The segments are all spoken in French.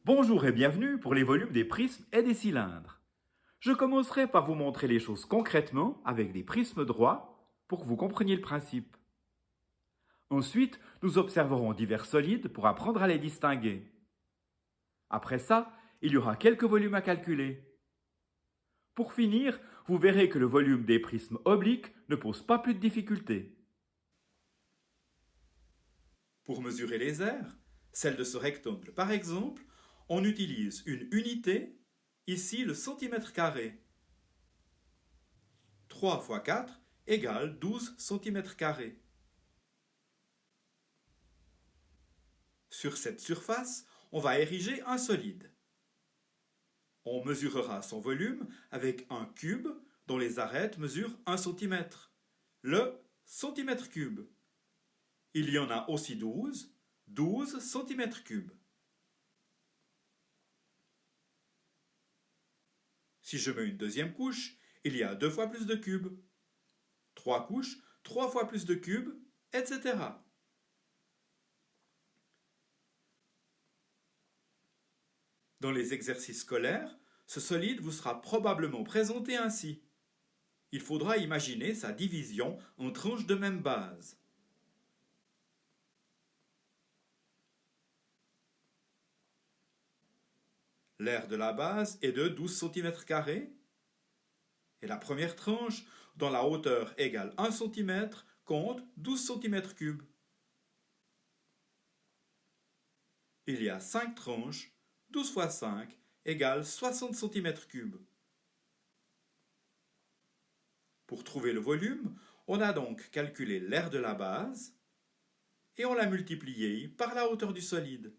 Bonjour et bienvenue pour les volumes des prismes et des cylindres. Je commencerai par vous montrer les choses concrètement avec des prismes droits pour que vous compreniez le principe. Ensuite, nous observerons divers solides pour apprendre à les distinguer. Après ça, il y aura quelques volumes à calculer. Pour finir, vous verrez que le volume des prismes obliques ne pose pas plus de difficultés. Pour mesurer les aires, celle de ce rectangle par exemple, on utilise une unité, ici le centimètre carré. 3 fois 4 égale 12 cm². Sur cette surface, on va ériger un solide. On mesurera son volume avec un cube dont les arêtes mesurent 1 cm, le centimètre cube. Il y en a aussi 12 cm3. Si je mets une deuxième couche, il y a 2 fois plus de cubes. 3 couches, 3 fois plus de cubes, etc. Dans les exercices scolaires, ce solide vous sera probablement présenté ainsi. Il faudra imaginer sa division en tranches de même base. L'aire de la base est de 12 cm² et la première tranche, dont la hauteur égale 1 cm, compte 12 cm3. Il y a 5 tranches, 12 fois 5 égale 60 cm3. Pour trouver le volume, on a donc calculé l'aire de la base et on l'a multiplié par la hauteur du solide.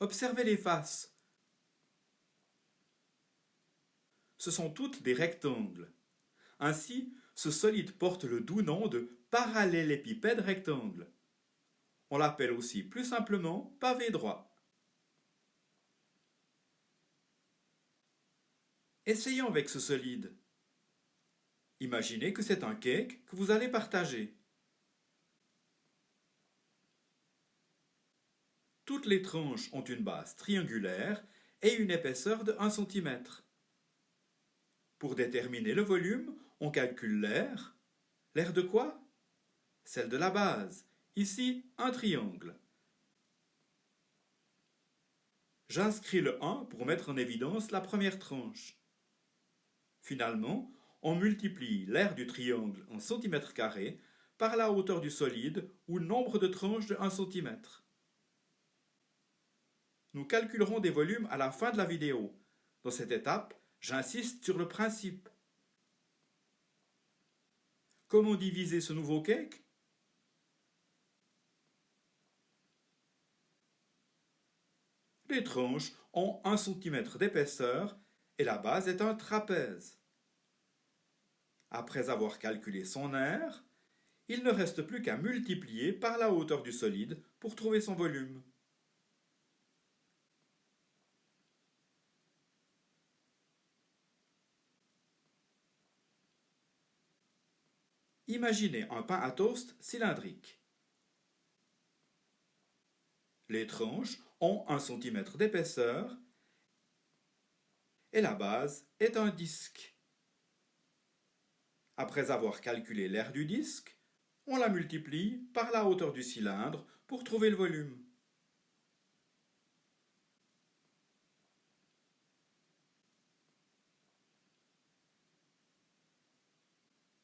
Observez les faces. Ce sont toutes des rectangles. Ainsi, ce solide porte le doux nom de parallélépipède rectangle. On l'appelle aussi plus simplement pavé droit. Essayons avec ce solide. Imaginez que c'est un cake que vous allez partager. Toutes les tranches ont une base triangulaire et une épaisseur de 1 cm. Pour déterminer le volume, on calcule l'aire. L'aire de quoi? Celle de la base. Ici, un triangle. J'inscris le 1 pour mettre en évidence la première tranche. Finalement, on multiplie l'aire du triangle en centimètres carrés par la hauteur du solide ou nombre de tranches de 1 cm. Nous calculerons des volumes à la fin de la vidéo. Dans cette étape, j'insiste sur le principe. Comment diviser ce nouveau cake? Les tranches ont 1 cm d'épaisseur et la base est un trapèze. Après avoir calculé son aire, il ne reste plus qu'à multiplier par la hauteur du solide pour trouver son volume. Imaginez un pain à toast cylindrique. Les tranches ont 1 cm d'épaisseur et la base est un disque. Après avoir calculé l'aire du disque, on la multiplie par la hauteur du cylindre pour trouver le volume.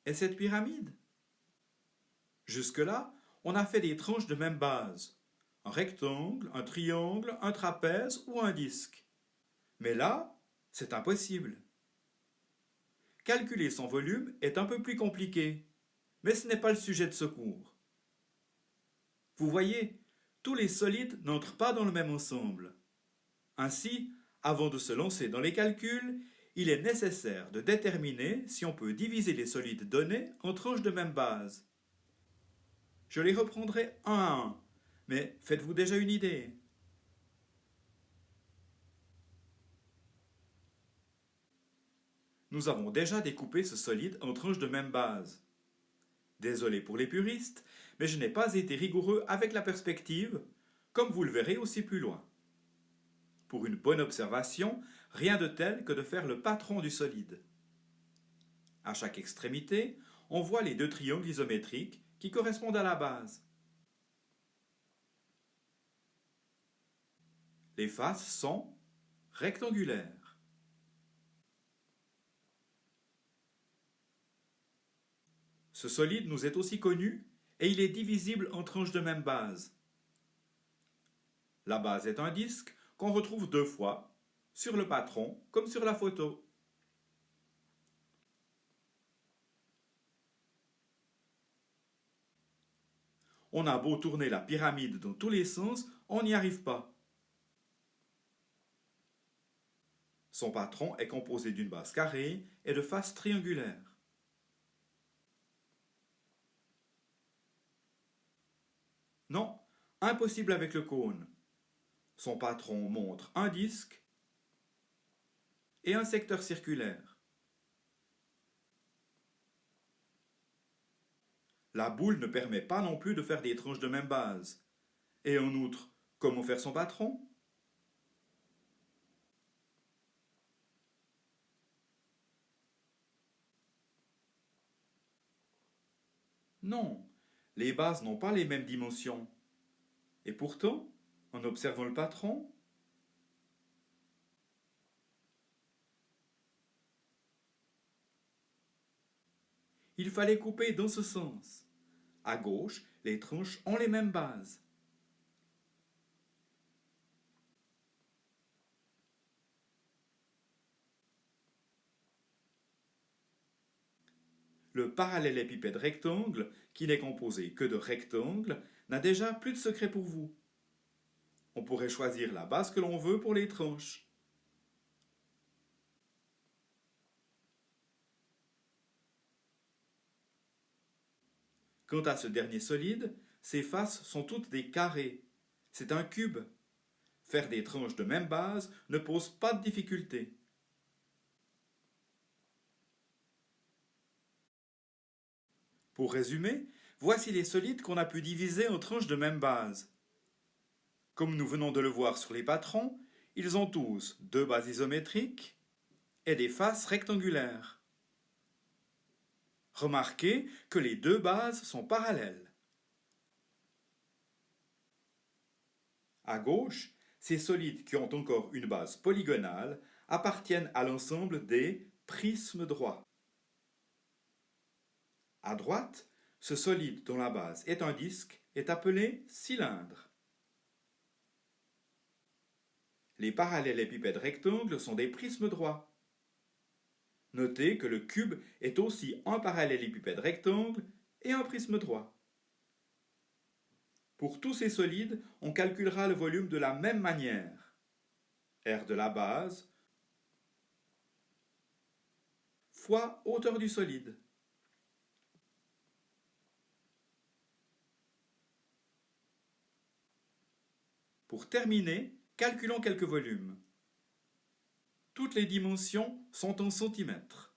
Et cette pyramide? Jusque-là, on a fait des tranches de même base. Un rectangle, un triangle, un trapèze ou un disque. Mais là, c'est impossible. Calculer son volume est un peu plus compliqué, mais ce n'est pas le sujet de ce cours. Vous voyez, tous les solides n'entrent pas dans le même ensemble. Ainsi, avant de se lancer dans les calculs, il est nécessaire de déterminer si on peut diviser les solides donnés en tranches de même base. Je les reprendrai un à un, mais faites-vous déjà une idée? Nous avons déjà découpé ce solide en tranches de même base. Désolé pour les puristes, mais je n'ai pas été rigoureux avec la perspective, comme vous le verrez aussi plus loin. Pour une bonne observation, rien de tel que de faire le patron du solide. À chaque extrémité, on voit les deux triangles isométriques qui correspondent à la base. Les faces sont rectangulaires. Ce solide nous est aussi connu et il est divisible en tranches de même base. La base est un disque qu'on retrouve deux fois, sur le patron comme sur la photo. On a beau tourner la pyramide dans tous les sens, on n'y arrive pas. Son patron est composé d'une base carrée et de faces triangulaires. Non, impossible avec le cône. Son patron montre un disque et un secteur circulaire. La boule ne permet pas non plus de faire des tranches de même base. Et en outre, comment faire son patron? Non, les bases n'ont pas les mêmes dimensions. Et pourtant, en observant le patron, il fallait couper dans ce sens. À gauche, les tranches ont les mêmes bases. Le parallélépipède rectangle, qui n'est composé que de rectangles, n'a déjà plus de secret pour vous. On pourrait choisir la base que l'on veut pour les tranches. Quant à ce dernier solide, ses faces sont toutes des carrés. C'est un cube. Faire des tranches de même base ne pose pas de difficulté. Pour résumer, voici les solides qu'on a pu diviser en tranches de même base. Comme nous venons de le voir sur les patrons, ils ont tous deux bases isométriques et des faces rectangulaires. Remarquez que les deux bases sont parallèles. À gauche, ces solides qui ont encore une base polygonale appartiennent à l'ensemble des prismes droits. À droite, ce solide dont la base est un disque est appelé cylindre. Les parallélépipèdes rectangles sont des prismes droits. Notez que le cube est aussi un parallélépipède rectangle et un prisme droit. Pour tous ces solides, on calculera le volume de la même manière. R de la base fois hauteur du solide. Pour terminer, calculons quelques volumes. Toutes les dimensions sont en centimètres.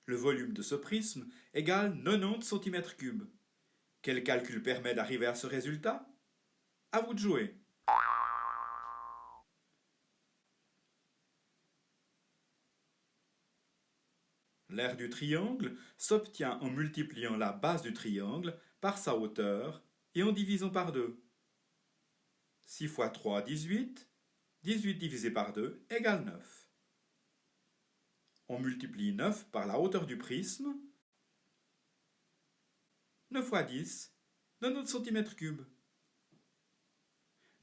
Le volume de ce prisme égale 90 cm3. Quel calcul permet d'arriver à ce résultat? À vous de jouer. L'aire du triangle s'obtient en multipliant la base du triangle par sa hauteur et en divisant par 2. 6 fois 3, 18. 18 divisé par 2 égale 9. On multiplie 9 par la hauteur du prisme. 9 fois 10, 90 cm3.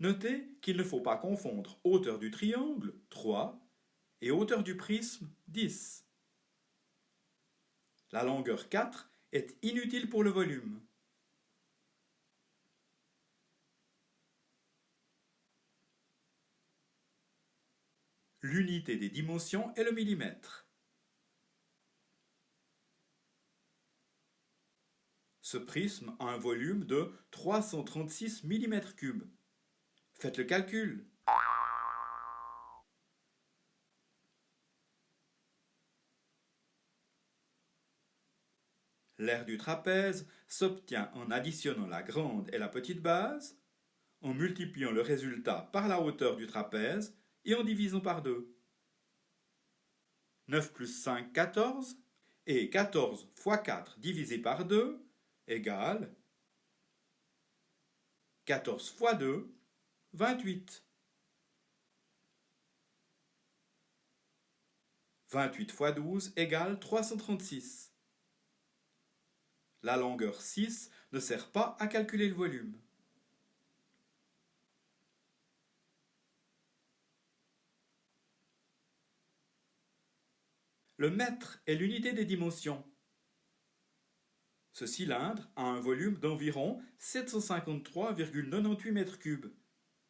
Notez qu'il ne faut pas confondre hauteur du triangle, 3, et hauteur du prisme, 10. La longueur 4 est inutile pour le volume. L'unité des dimensions est le millimètre. Ce prisme a un volume de 336 mm3. Faites le calcul. L'aire du trapèze s'obtient en additionnant la grande et la petite base, en multipliant le résultat par la hauteur du trapèze et en divisant par 2. 9 plus 5, 14, et 14 fois 4 divisé par 2 égale 14 fois 2, 28. 28 fois 12 égale 336. La longueur 6 ne sert pas à calculer le volume. Le mètre est l'unité des dimensions. Ce cylindre a un volume d'environ 753,98 mètres cubes.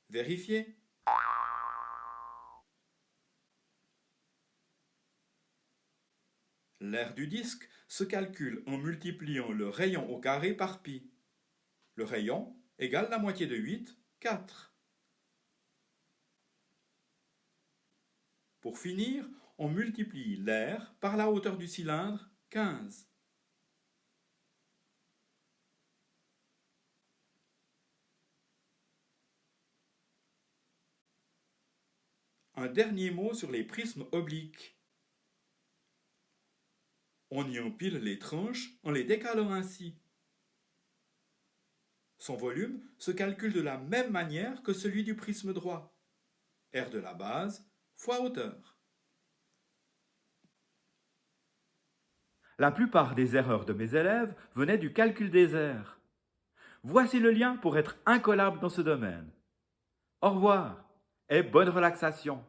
Vérifiez. L'aire du disque se calcule en multipliant le rayon au carré par pi. Le rayon égale la moitié de 8, 4. Pour finir, on multiplie l'aire par la hauteur du cylindre, 15. Un dernier mot sur les prismes obliques. On y empile les tranches en les décalant ainsi. Son volume se calcule de la même manière que celui du prisme droit. R de la base fois hauteur. La plupart des erreurs de mes élèves venaient du calcul des aires. Voici le lien pour être incollable dans ce domaine. Au revoir et bonne relaxation.